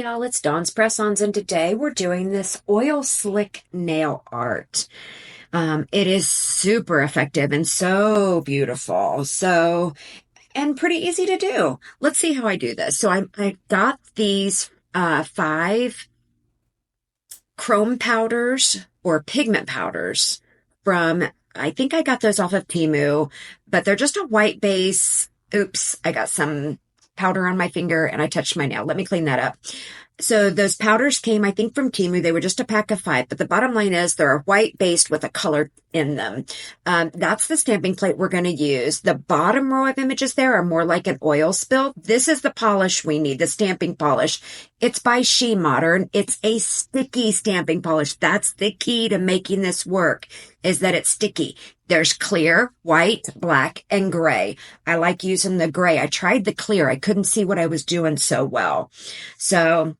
y'all, it's Dawn's Press-Ons, and today we're doing this oil slick nail art. It is super effective and so beautiful, and pretty easy to do. Let's see how I do this. So I got these 5 chrome powders or pigment powders from, I think I got those off of Temu, but they're just a white base. Oops, I got some powder on my finger and I touched my nail. Let me clean that up. So those powders came, I think, from Temu. They were just a pack of 5, but the bottom line is they're white based with a color in them. That's the stamping plate we're going to use. The bottom row of images there are more like an oil spill. This is the polish we need, the stamping polish. It's by She Modern. It's a sticky stamping polish. That's the key to making this work, is that it's sticky. There's clear, white, black, and gray. I like using the gray. I tried the clear. I couldn't see what I was doing so well. So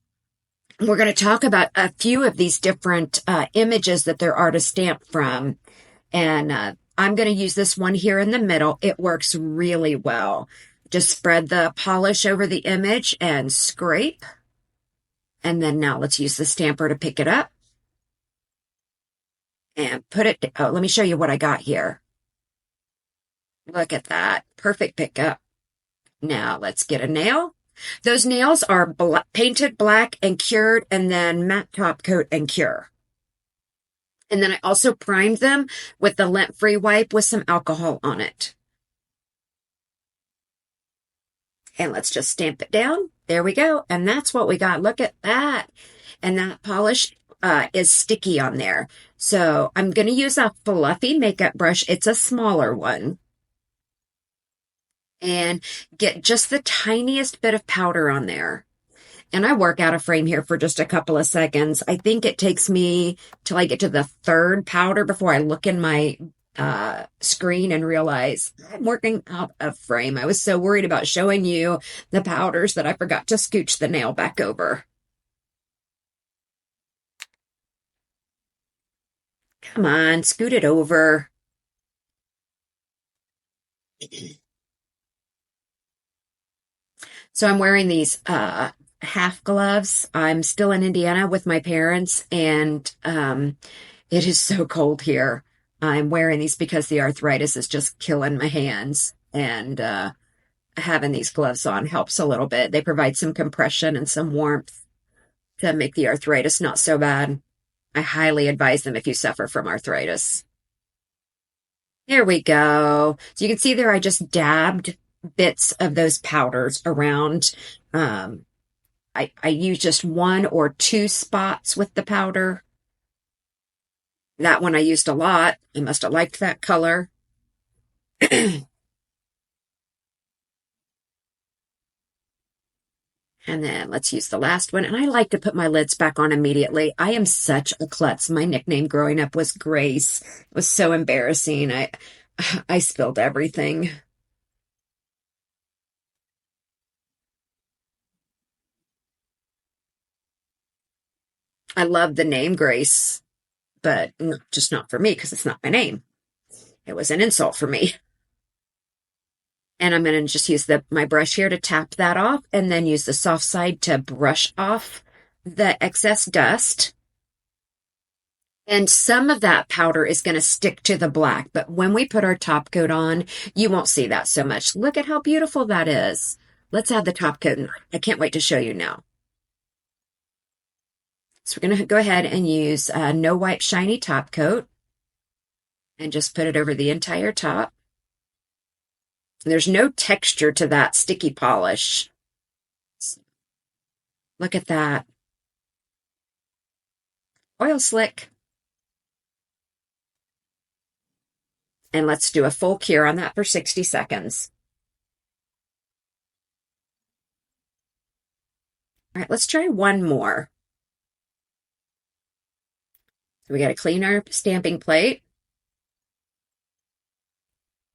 we're going to talk about a few of these different images that there are to stamp from. And I'm going to use this one here in the middle. It works really well. Just spread the polish over the image and scrape. And then now let's use the stamper to pick it up. And put it, oh, let me show you what I got here. Look at that. Perfect pickup. Now let's get a nail. Those nails are painted black and cured, and then matte top coat and cure. And then I also primed them with the lint-free wipe with some alcohol on it. And let's just stamp it down. There we go. And that's what we got. Look at that. And that polish is sticky on there. So I'm going to use a fluffy makeup brush. It's a smaller one. And get just the tiniest bit of powder on there. And I work out of frame here for just a couple of seconds. I think it takes me till I get to the 3rd powder before I look in my screen and realize I'm working out of frame. I was so worried about showing you the powders that I forgot to scooch the nail back over. Come on, scoot it over. So I'm wearing these half gloves. I'm still in Indiana with my parents, and it is so cold here. I'm wearing these because the arthritis is just killing my hands, and having these gloves on helps a little bit. They provide some compression and some warmth to make the arthritis not so bad. I highly advise them if you suffer from arthritis. There we go. So you can see there I just dabbed bits of those powders around. I use just 1 or 2 spots with the powder. That one I used a lot. I must have liked that color. And then let's use the last one. And I like to put my lids back on immediately. I am such a klutz. My nickname growing up was Grace. It was so embarrassing. I spilled everything. I love the name Grace, but just not for me because it's not my name. It was an insult for me. And I'm going to just use my brush here to tap that off, and then use the soft side to brush off the excess dust. And some of that powder is going to stick to the black, but when we put our top coat on, you won't see that so much. Look at how beautiful that is. Let's add the top coat. I can't wait to show you now. So we're going to go ahead and use No Wipe Shiny Top Coat and just put it over the entire top. There's no texture to that sticky polish. Look at that. Oil slick. And let's do a full cure on that for 60 seconds. All right, let's try one more. So we got to clean our stamping plate.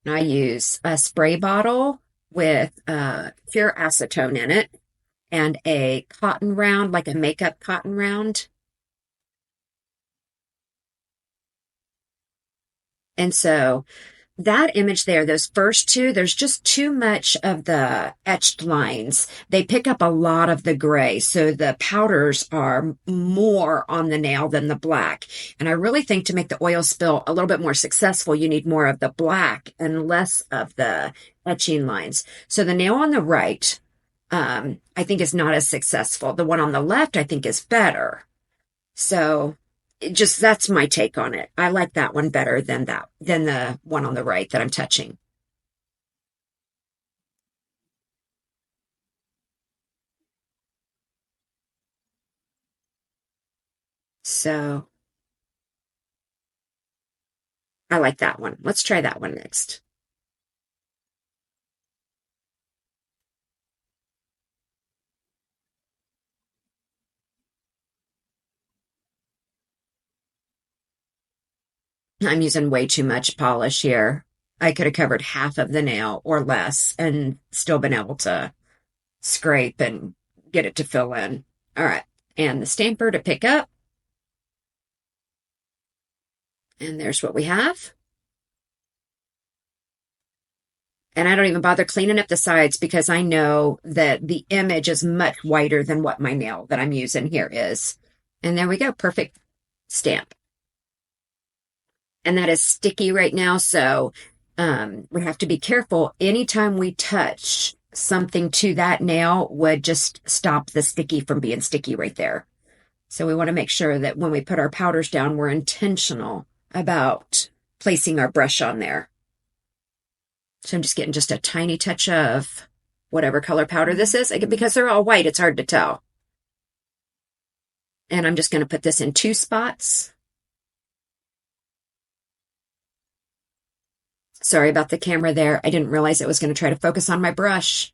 And I use a spray bottle with pure acetone in it and a cotton round, like a makeup cotton round. And so that image there, those first two, there's just too much of the etched lines. They pick up a lot of the gray, so the powders are more on the nail than the black. And I really think to make the oil spill a little bit more successful, you need more of the black and less of the etching lines. So the nail on the right, I think is not as successful. The one on the left, I think is better. So that's my take on it. I like that one better than the one on the right that I'm touching. So I like that one. Let's try that one next. I'm using way too much polish here. I could have covered half of the nail or less and still been able to scrape and get it to fill in. All right. And the stamper to pick up. And there's what we have. And I don't even bother cleaning up the sides because I know that the image is much whiter than what my nail that I'm using here is. And there we go. Perfect stamp. And that is sticky right now, so we have to be careful. Anytime we touch something to that nail would just stop the sticky from being sticky right there. So we want to make sure that when we put our powders down, we're intentional about placing our brush on there. So I'm just getting just a tiny touch of whatever color powder this is. Because they're all white, it's hard to tell. And I'm just going to put this in 2 spots. Sorry about the camera there. I didn't realize it was going to try to focus on my brush.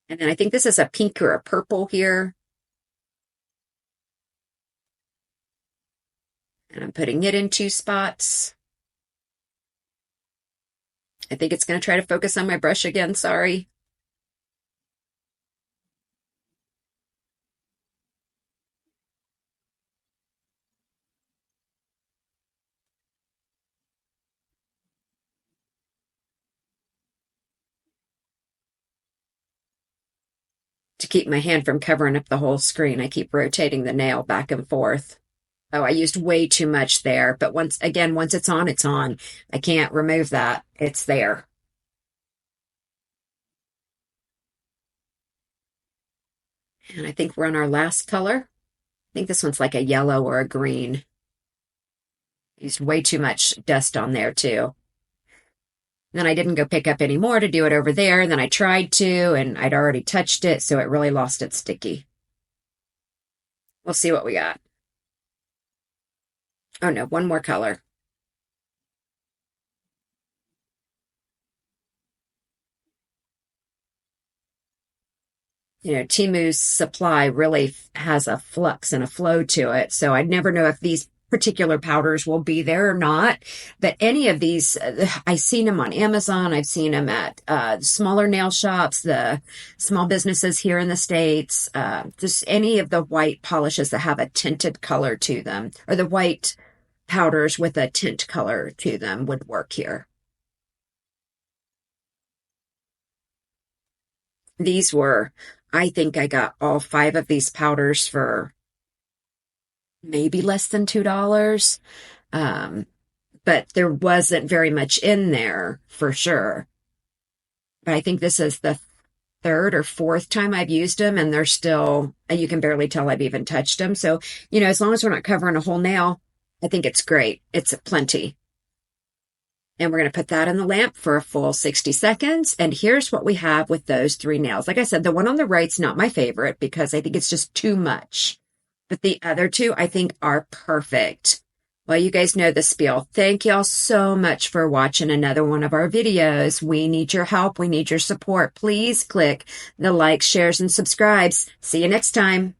And then I think this is a pink or a purple here. And I'm putting it in 2 spots. I think it's going to try to focus on my brush again. Sorry. To keep my hand from covering up the whole screen, I keep rotating the nail back and forth. Oh, I used way too much there, but once it's on, it's on. I can't remove that. It's there. And I think we're on our last color. I think this one's like a yellow or a green. Used way too much dust on there too. Then I didn't go pick up any more to do it over there. And then I tried to, and I'd already touched it, so it really lost its sticky. We'll see what we got. Oh no, one more color. Timu's supply really has a flux and a flow to it. So I never know if these particular powders will be there or not. But any of these, I've seen them on Amazon. I've seen them at smaller nail shops, the small businesses here in the States, just any of the white polishes that have a tinted color to them, or the white powders with a tint color to them would work here. These were, I think I got all 5 of these powders for maybe less than $2. But there wasn't very much in there for sure. But I think this is the 3rd or 4th time I've used them, and they're still, you can barely tell I've even touched them. So, as long as we're not covering a whole nail, I think it's great. It's plenty. And we're going to put that in the lamp for a full 60 seconds. And here's what we have with those 3 nails. Like I said, the one on the right's not my favorite because I think it's just too much. But the other 2, I think, are perfect. Well, you guys know the spiel. Thank y'all so much for watching another one of our videos. We need your help. We need your support. Please click the likes, shares, and subscribes. See you next time.